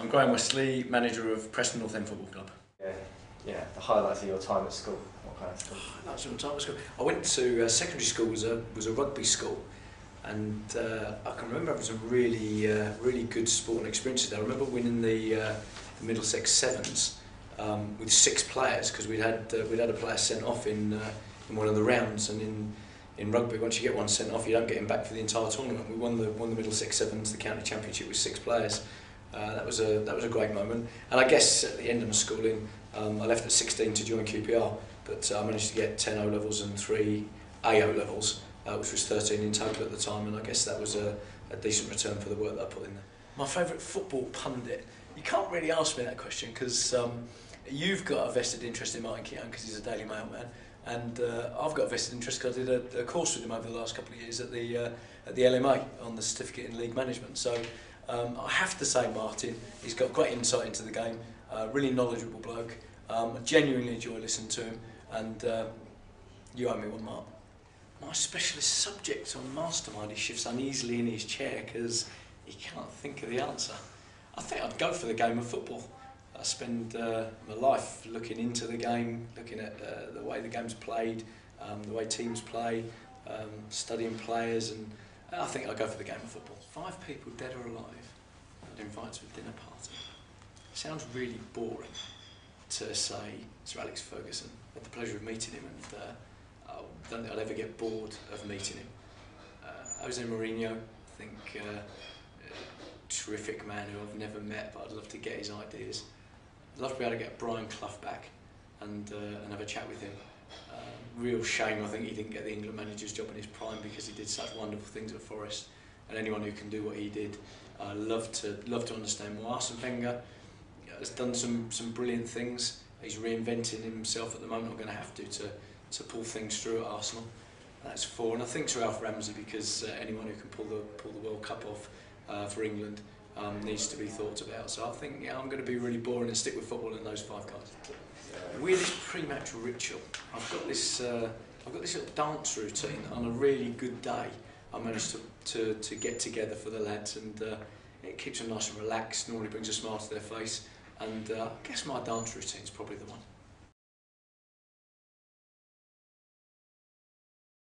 I'm Graham Westley, manager of Preston Football Club. Yeah. The highlights of your time at school. What kind of school? Highlights of my time at school. I went to secondary school. Was a rugby school, and I can remember having some really good sporting experiences there. I remember winning the Middlesex Sevens with 6 players because we'd had a player sent off in one of the rounds, and in rugby, once you get one sent off, you don't get him back for the entire tournament. We won the Middlesex Sevens, the county championship, with 6 players. That was a great moment. And I guess at the end of my schooling, I left at 16 to join QPR, but I managed to get 10 O-levels and 3 AO levels, which was 13 in total at the time, and I guess that was a decent return for the work that I put in there. My favourite football pundit? You can't really ask me that question because you've got a vested interest in Martin Keown because he's a Daily Mail man, and I've got a vested interest because I did a course with him over the last couple of years at the LMA on the Certificate in League Management. So I have to say Martin, he's got great insight into the game, really knowledgeable bloke. I genuinely enjoy listening to him, and you owe me one, Mark. My specialist subject on Mastermind, he shifts uneasily in his chair because he can't think of the answer. I think I'd go for the game of football. I spend my life looking into the game, looking at the way the game's played, the way teams play, studying players, and I think I'd go for the game of football. 5 people, dead or alive, I'd invite to a dinner party. Sounds really boring to say Sir Alex Ferguson. I had the pleasure of meeting him, and I don't think I'd ever get bored of meeting him. Jose Mourinho, I think, terrific man who I've never met, but I'd love to get his ideas. I'd love to be able to get Brian Clough back and have a chat with him. Real shame I think he didn't get the England manager's job in his prime because he did such wonderful things at Forest, and anyone who can do what he did, love to understand more. Arsene Wenger has done some brilliant things. He's reinventing himself at the moment. I'm going to have to pull things through at Arsenal. That's 4, and I think Sir Alf Ramsey, because anyone who can pull the World Cup off for England needs to be thought about. So I think I'm going to be really boring and stick with football in those 5 guys. Weirdest pre-match ritual. I've got this little dance routine. On a really good day, I managed to get together for the lads, and it keeps them nice and relaxed. Normally brings a smile to their face, and I guess my dance routine is probably the one.